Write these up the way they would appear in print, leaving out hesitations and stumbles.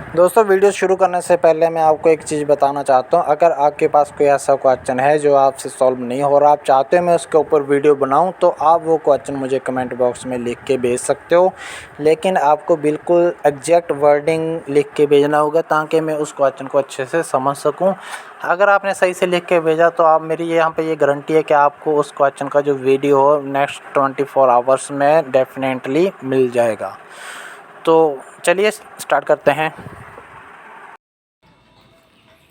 दोस्तों वीडियो शुरू करने से पहले मैं आपको एक चीज़ बताना चाहता हूँ। अगर आपके पास कोई ऐसा क्वेश्चन है जो आपसे सॉल्व नहीं हो रहा, आप चाहते हो मैं उसके ऊपर वीडियो बनाऊँ, तो आप वो क्वेश्चन मुझे कमेंट बॉक्स में लिख के भेज सकते हो। लेकिन आपको बिल्कुल एग्जैक्ट वर्डिंग लिख के भेजना होगा ताकि मैं उस क्वेश्चन को अच्छे से समझ सकूँ। अगर आपने सही से लिख के भेजा तो आप मेरी यहाँ पे ये गारंटी है कि आपको उस क्वेश्चन का जो वीडियो हो नेक्स्ट 24 आवर्स में डेफिनेटली मिल जाएगा। तो चलिए स्टार्ट करते हैं।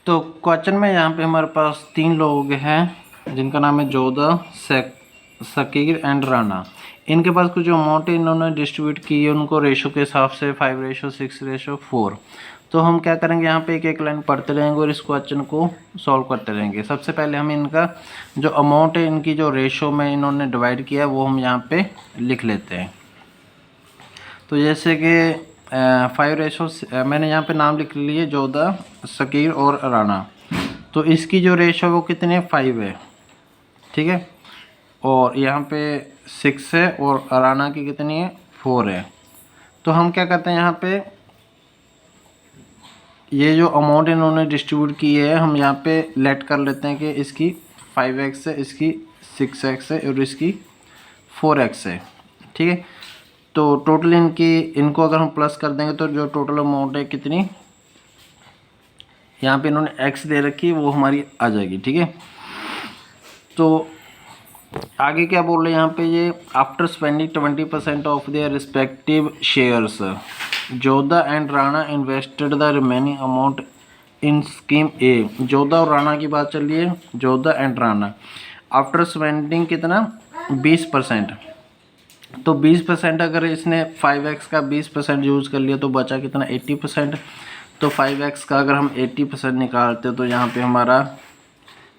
तो क्वेश्चन में यहाँ पे हमारे पास 3 लोग हैं जिनका नाम है जोधा, शकीर एंड राना। इनके पास कुछ अमाउंट इन्होंने डिस्ट्रीब्यूट की है उनको रेशो के हिसाब से 5:6:4। तो हम क्या करेंगे, यहाँ पे एक एक लाइन पढ़ते रहेंगे और इस क्वेश्चन को सॉल्व करते रहेंगे। सबसे पहले हम इनका जो अमाउंट है, इनकी जो रेशो में इन्होंने डिवाइड किया है वो हम यहाँ पे लिख लेते हैं। तो जैसे कि 5 मैंने यहाँ पे नाम लिख लिए, जोधा, शकीर और राना। तो इसकी जो रेशो वो कितनी है, 5 है, ठीक है। और यहाँ पे 6 है और राना की कितनी है, 4 है। तो हम क्या करते हैं, यहाँ पे ये जो अमाउंट इन्होंने डिस्ट्रीब्यूट की है हम यहाँ पे लेट कर लेते हैं कि इसकी 5x है, इसकी 6x है और इसकी 4x है, ठीक है। तो टोटल इनको अगर हम प्लस कर देंगे तो जो टोटल अमाउंट है कितनी, यहाँ पे इन्होंने x दे रखी है वो हमारी आ जाएगी, ठीक है। तो आगे क्या बोल रहे हैं यहाँ पे, ये after spending 20% of their respective shares Jodha and Rana invested the remaining amount in scheme A. Jodha और राणा की बात चल रही है, Jodha and Rana. After spending कितना, 20%। तो 20% अगर इसने 5x का 20% यूज़ कर लिया तो बचा कितना, 80%। तो 5x का अगर हम 80% निकालते हैं तो यहाँ पे हमारा,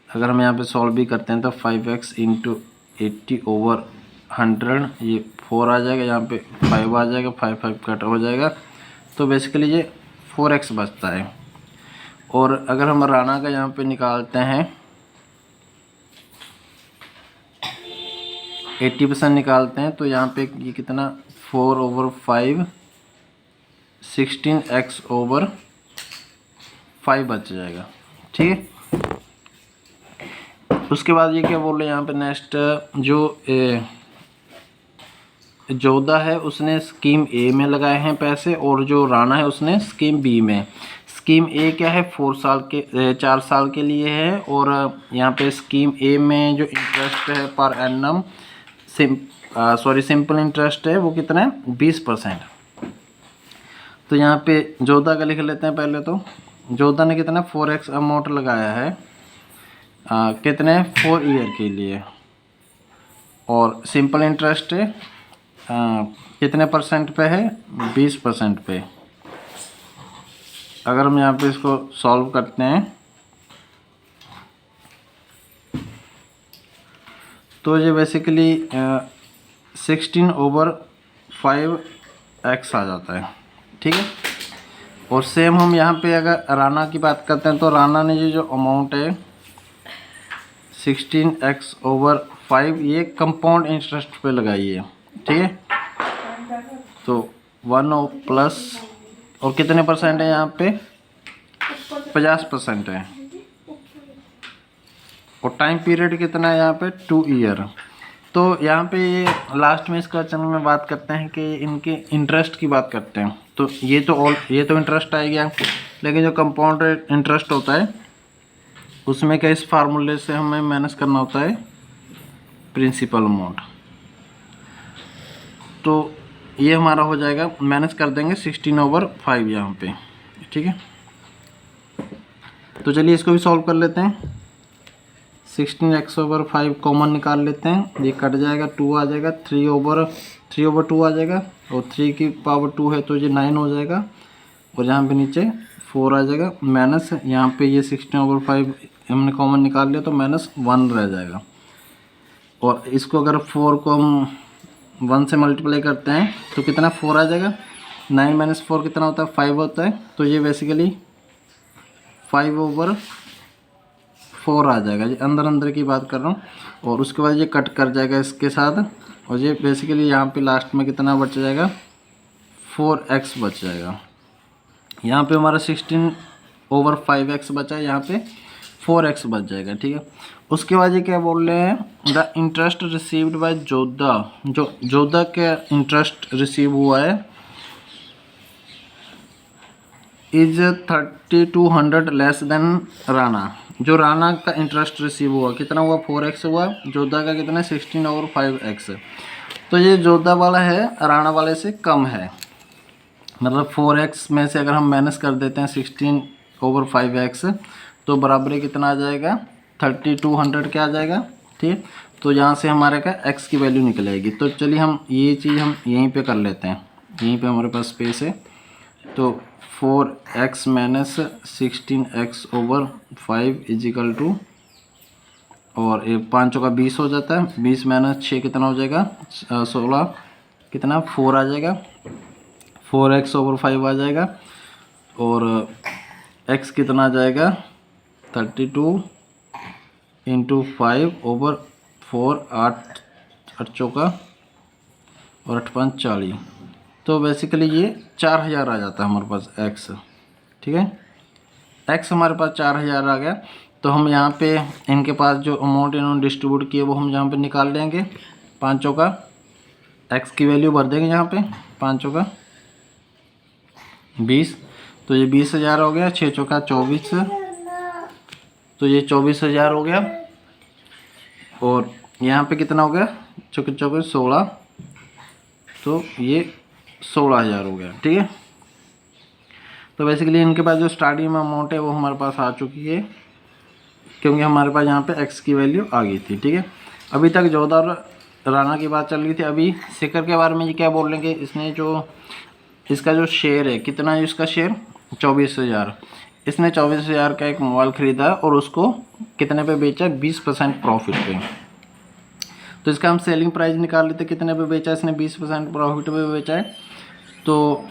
अगर हम यहाँ पे सॉल्व भी करते हैं तो 5x इंटू 80/100, ये 4 आ जाएगा, यहाँ पे 5 आ जाएगा, 5 कट हो जाएगा। तो बेसिकली ये 4x बचता है। और अगर हम राणा का यहाँ पे निकालते हैं, 80% निकालते हैं तो यहाँ पे ये कितना, 4/5, 16x/5 बच जाएगा, ठीक है। उसके बाद ये क्या बोल रहे हैं यहाँ पे, नेक्स्ट जो जोधा है उसने स्कीम ए में लगाए हैं पैसे और जो राणा है उसने स्कीम बी में। स्कीम ए क्या है, 4 साल के लिए है और यहाँ पे स्कीम ए में जो इंटरेस्ट है पर एनम सिंपल इंटरेस्ट है वो कितना है, 20%। तो यहाँ पे जोधा का लिख लेते हैं पहले। तो जोधा ने कितना, 4x अमाउंट लगाया है, कितने, 4 ईयर के लिए। और सिंपल इंटरेस्ट है कितने परसेंट पे है, 20% पे। अगर हम यहाँ पे इसको सॉल्व करते हैं तो ये बेसिकली 16/5x आ जाता है, ठीक है। और सेम हम यहाँ पे अगर राणा की बात करते हैं तो राणा ने ये जो अमाउंट है 16x/5 ये कंपाउंड इंटरेस्ट पे लगाई है, ठीक है। तो 1 प्लस और कितने परसेंट है यहाँ पे, 50% है। और टाइम पीरियड कितना है यहाँ पे, 2 ईयर। तो यहाँ पे ये लास्ट में इस क्वेश्चन में बात करते हैं कि इनके इंटरेस्ट की बात करते हैं। तो ये तो इंटरेस्ट आ गया, लेकिन जो कंपाउंड इंटरेस्ट होता है उसमें क्या, इस फार्मूले से हमें माइनस करना होता है प्रिंसिपल अमाउंट। तो ये हमारा हो जाएगा, माइनस कर देंगे 16/5 यहाँ पे, ठीक है। तो चलिए इसको भी सॉल्व कर लेते हैं। 16x/5 कॉमन निकाल लेते हैं, ये कट जाएगा, 2 आ जाएगा, 3/2 आ जाएगा और 3 की पावर 2 है तो ये 9 हो जाएगा। और यहाँ पे नीचे 4 आ जाएगा, माइनस यहाँ पे ये 16/5 हमने कॉमन निकाल लिया तो -1 रह जाएगा। और इसको अगर 4 को हम 1 से मल्टीप्लाई करते हैं तो कितना, 4 आ जाएगा। 9 - 4 कितना होता है, 5 होता है। तो ये बेसिकली 5/4 आ जाएगा, ये अंदर की बात कर रहा हूँ। और उसके बाद ये कट कर जाएगा इसके साथ और ये बेसिकली यहाँ पे लास्ट में कितना बच जाएगा, 4x बच जाएगा, यहाँ पे हमारा 16/5x बचा है, यहाँ पे 4x बच जाएगा, ठीक है। उसके बाद ये क्या बोल रहे हैं, the interest received by Jodha, जो जोधा का इंटरेस्ट रिसीव हुआ है इज 3200 लेस देन राणा। जो राणा का इंटरेस्ट रिसीव हुआ कितना हुआ, 4x हुआ, जोधा का कितना 16/5x। तो ये जोधा वाला है राणा वाले से कम है, मतलब 4x में से अगर हम माइनस कर देते हैं 16/5x तो बराबर कितना आ जाएगा, 3200 क्या आ जाएगा, ठीक। तो यहाँ से हमारे का x की वैल्यू निकल आएगी। तो चलिए हम ये चीज़ हम यहीं पे कर लेते हैं, यहीं पे हमारे पास स्पेस है। तो 4x minus 16x/5 is equal to, और ये 5 का 20 हो जाता है, 20 माइनस 6 कितना हो जाएगा, 16 कितना 4 आ जाएगा, 4x/5 आ जाएगा, और x कितना आ जाएगा 32 × 5/4, 8 चौका और 8 5 40। तो बेसिकली ये 4000 आ जाता है हमारे पास x, ठीक है। x हमारे पास 4000 आ गया। तो हम यहाँ पे इनके पास जो अमाउंट इन्होंने डिस्ट्रीब्यूट किए वो हम यहाँ पे निकाल लेंगे। 5 चौका x की वैल्यू भर देंगे यहाँ पे, 5 चौका 20, तो ये 20000 हो गया। 6 चौका 24, तो ये 24000 हो गया। और यहाँ पे कितना हो गया, चौके चौके 16, तो ये 16000 हो गया, ठीक है। तो बेसिकली इनके पास जो स्टार्टिंग में अमाउंट है वो हमारे पास आ चुकी है, क्योंकि हमारे पास यहाँ पे x की वैल्यू आ गई थी, ठीक है। अभी तक जोधा और राणा की बात चल रही थी। अभी शेखर के बारे में ये क्या बोल लेंगे, इसने जो इसका जो शेयर है कितना है, इसका शेयर 24000। इसने 24000 का एक मोबाइल ख़रीदा और उसको कितने पे बेचा, 20% प्रॉफिट पे। तो इसका हम सेलिंग प्राइस निकाल लेते, कितने पे बेचा इसने, 20% प्रॉफिट पे बेचा है। तो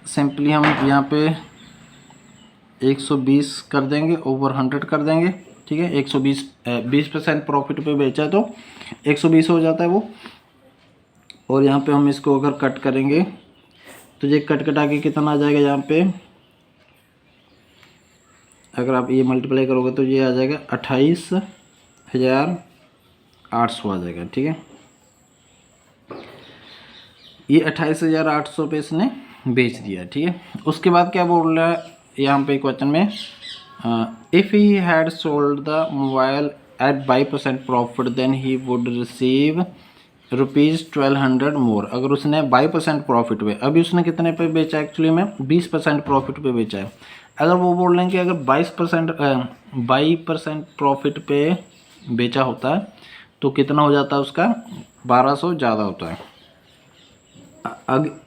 सिंपली हम यहाँ पे 120 कर देंगे, ओवर 100 कर देंगे, ठीक है। 120 20% प्रॉफिट पे बेचा है तो 120 हो जाता है वो। और यहाँ पे हम इसको अगर कट करेंगे तो ये कट कटा के कितना आ जाएगा, यहाँ पे अगर आप ये मल्टीप्लाई करोगे तो ये आ जाएगा 28800 आ जाएगा, ठीक है। ये 28800 पे इसने बेच दिया, ठीक है। उसके बाद क्या बोल रहा है यहाँ पे क्वेश्चन में, if he had sold the mobile at 5% profit then he would receive ₹1200 more. अगर उसने 5% प्रॉफिट पे, अभी उसने कितने पे बेचा, एक्चुअली में 20% प्रॉफिट पे बेचा है। अगर वो बोल रहे हैं कि अगर 22% प्रॉफिट पे बेचा होता है तो कितना हो जाता है उसका, 1200 ज़्यादा होता है।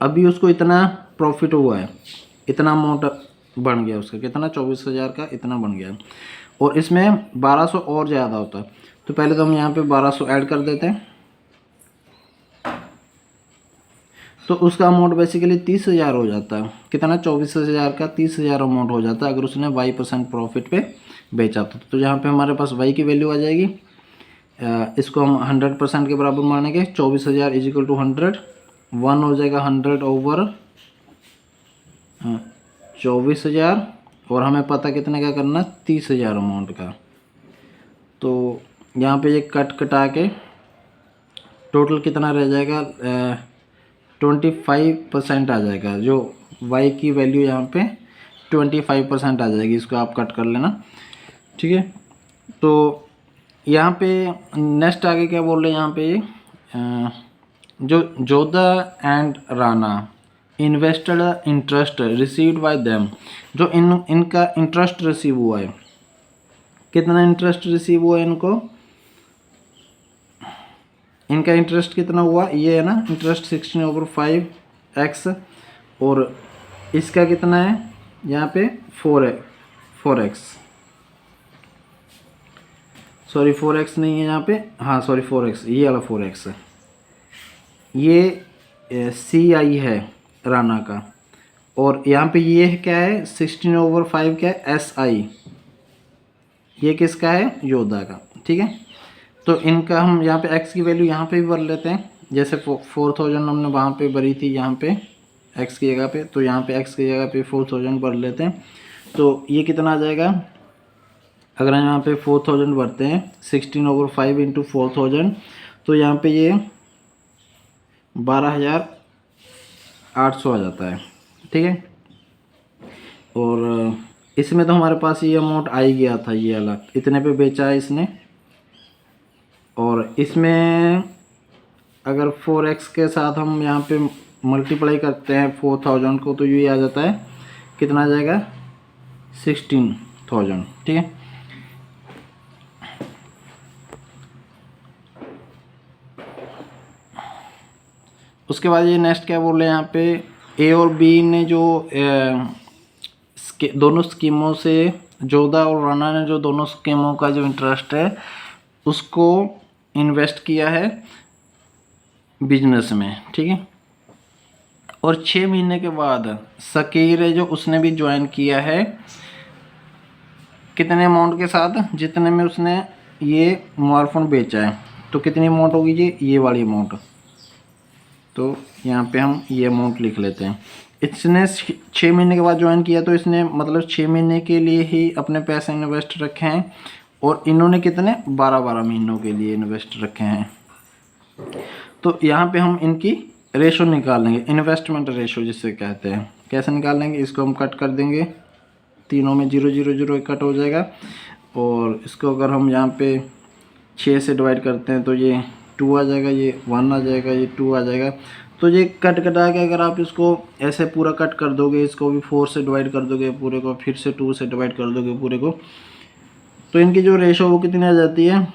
अभी उसको इतना प्रॉफिट हुआ है, इतना अमाउंट बन गया उसका, कितना 24000 का इतना बन गया, और इसमें 1200 और ज़्यादा होता है। तो पहले तो हम यहाँ पे 1200 ऐड कर देते हैं, तो उसका अमाउंट बेसिकली 30000 हो जाता है। कितना, 24000 का 30000 अमाउंट हो जाता है अगर उसने 22% प्रॉफिट पे बेचा तो यहाँ पे हमारे पास y की वैल्यू आ जाएगी। इसको हम 100% के बराबर मानेंगे, 24000 इजिकल टू 100, 1 हो जाएगा 100/24000, और हमें पता कितने का करना, 30000 अमाउंट का। तो यहाँ पे ये कट कटा के टोटल कितना रह जाएगा, 25% आ जाएगा। जो y की वैल्यू यहाँ पे 25% आ जाएगी, इसको आप कट कर लेना, ठीक है। तो यहाँ पे नेक्स्ट आगे क्या बोल रहे हैं, यहाँ पे जो Jodha and Rana invested interest received by them, जो इनका इंटरेस्ट रिसीव हुआ है, कितना इंटरेस्ट रिसीव हुआ है इनको, इनका इंटरेस्ट कितना हुआ, ये है ना इंटरेस्ट 16/5x, और इसका कितना है यहाँ पे 4x, सॉरी 4x नहीं है यहाँ पे, हाँ सॉरी 4x, ये वाला 4x है, ये CI है राणा का, और यहाँ पे ये क्या है 16/5 क्या है SI, ये किसका है, जोधा का, ठीक है। तो इनका हम यहाँ पे x की वैल्यू यहाँ पे भी भर लेते हैं, जैसे 4000 हमने वहाँ पे भरी थी, यहाँ पे x की जगह पे, तो यहाँ पे x की जगह पे 4000 भर लेते हैं। तो ये कितना आ जाएगा, अगर हम यहाँ पे 4000 भरते हैं 16/5 इंटू 4000, तो यहाँ पे ये 12800 आ जाता है। ठीक है, और इसमें तो हमारे पास ये अमाउंट आ ही गया था, ये अलग इतने पे बेचा है इसने। और इसमें अगर 4x के साथ हम यहाँ पे मल्टीप्लाई करते हैं 4000 को, तो ये आ जाता है, कितना आ जाएगा, 16000। ठीक है, उसके बाद ये नेक्स्ट क्या बोल रहे हैं यहाँ पे, ए और बी ने जो दोनों स्कीमों से, जोधा और राणा ने जो दोनों स्कीमों का जो इंटरेस्ट है उसको इन्वेस्ट किया है बिजनेस में। ठीक है, और 6 महीने के बाद शकीर है जो, उसने भी ज्वाइन किया है, कितने अमाउंट के साथ, जितने में उसने ये मोबाइल फ़ोन बेचा है। तो कितनी अमाउंट होगी जी, ये वाली अमाउंट। तो यहाँ पे हम ये अमाउंट लिख लेते हैं। इसने 6 महीने के बाद ज्वाइन किया, तो इसने मतलब 6 महीने के लिए ही अपने पैसे इन्वेस्ट रखे हैं, और इन्होंने कितने 12 महीनों के लिए इन्वेस्ट रखे हैं। तो यहाँ पे हम इनकी रेशो निकाल लेंगे, इन्वेस्टमेंट रेशो जिसे कहते हैं। कैसे निकाल लेंगे, इसको हम कट कर देंगे, तीनों में 0 0 0 कट हो जाएगा। और इसको अगर हम यहाँ पे 6 से डिवाइड करते हैं तो ये 2 आ जाएगा, ये 1 आ जाएगा, ये 2 आ जाएगा। तो ये कट कटा के अगर आप इसको ऐसे पूरा कट कर दोगे, इसको भी 4 से डिवाइड कर दोगे पूरे को, फिर से 2 से डिवाइड कर दोगे पूरे को, तो इनकी जो रेशो वो कितनी आ जाती है,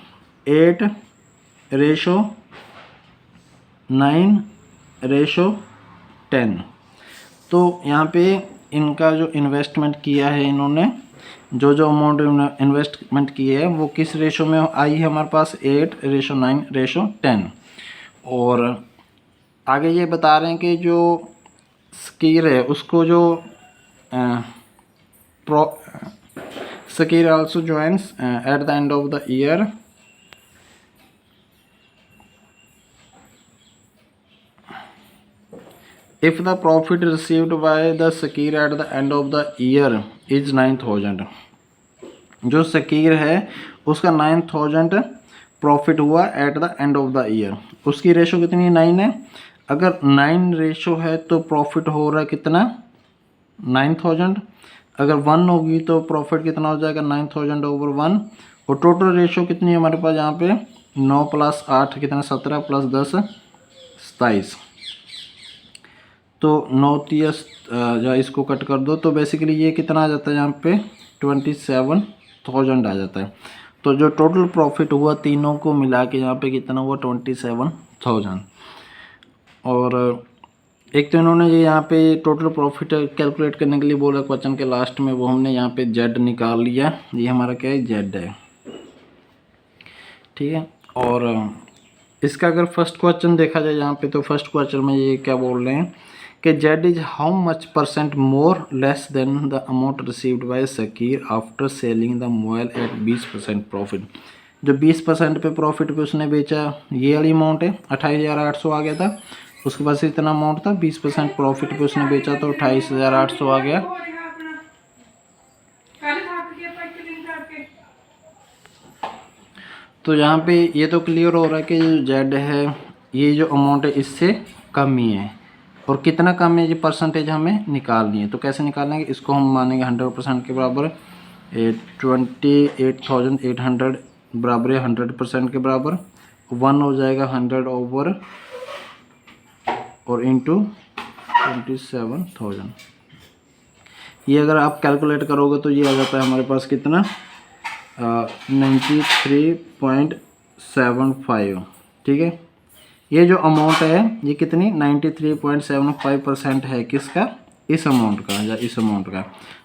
8:9:10। तो यहाँ पे इनका जो इन्वेस्टमेंट किया है इन्होंने, जो अमाउंट इन्वेस्टमेंट की है वो किस रेशो में आई है हमारे पास, 8:9:10। और आगे ये बता रहे हैं कि जो शकीर है उसको जो Shakir also joins at the end of the year if the profit received by the Shakir at the end of the year is 9000। जो शकीर है उसका 9000 प्रॉफिट हुआ at the end of the year, उसकी रेशो कितनी 9 है। अगर 9 रेशो है तो प्रॉफिट हो रहा है कितना 9000। अगर 1 होगी तो प्रॉफिट कितना हो जाएगा 9000/1। और टोटल रेशो कितनी है हमारे पास यहाँ पे 9 + 8 कितना 17 + 10 27। तो 9 या इसको कट कर दो तो बेसिकली ये कितना आ जाता है यहाँ पे 27000 आ जाता है। तो जो टोटल प्रॉफिट हुआ तीनों को मिला के यहाँ पे कितना हुआ 27000। और एक तो इन्होंने ये यहाँ पे टोटल प्रॉफिट कैलकुलेट करने के लिए बोला क्वेश्चन के लास्ट में, वो हमने यहाँ पे जेड निकाल लिया, ये हमारा क्या है जेड है। ठीक है, और इसका अगर फर्स्ट क्वेश्चन देखा जाए यहाँ पे, तो फर्स्ट क्वेश्चन में ये क्या बोल रहे हैं कि Z is how much % more less than the amount received by Shakir after selling the mobile at 20% profit. जो 20% पे प्रॉफिट पे उसने बेचा ये वाली अमाउंट है 28800 आ गया था। उसके पास इतना अमाउंट था 20% प्रॉफिट पे उसने बेचा तो 28800 आ गया। तो यहाँ पे ये तो क्लियर हो रहा है कि जो जेड है ये जो अमाउंट है इससे कम ही है, और कितना कम है ये परसेंटेज हमें निकालनी है। तो कैसे निकालेंगे, इसको हम मानेंगे 100% के बराबर, 28,800 बराबर है 100% के बराबर, 1 हो जाएगा 100 ओवर और इंटू 27,000। ये अगर आप कैलकुलेट करोगे तो ये आ जाता है हमारे पास कितना 93.75। ठीक है, ये जो अमाउंट है ये कितनी 93.75% है किसका, इस अमाउंट का या इस अमाउंट का।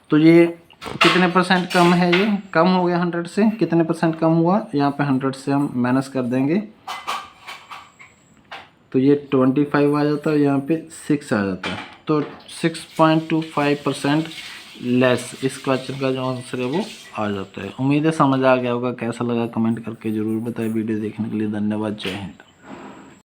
तो ये कितने % कम है, ये कम हो गया 100 से, कितने % कम हुआ, यहाँ पे 100 से हम माइनस कर देंगे तो ये 25 आ जाता है, यहाँ पे 6 आ जाता है। तो 6.25% लेस इस क्वेश्चन का जो आंसर है वो आ जाता है। उम्मीद है समझ आ गया होगा। कैसा लगा कमेंट करके ज़रूर बताएं। वीडियो देखने के लिए धन्यवाद। जय हिंद।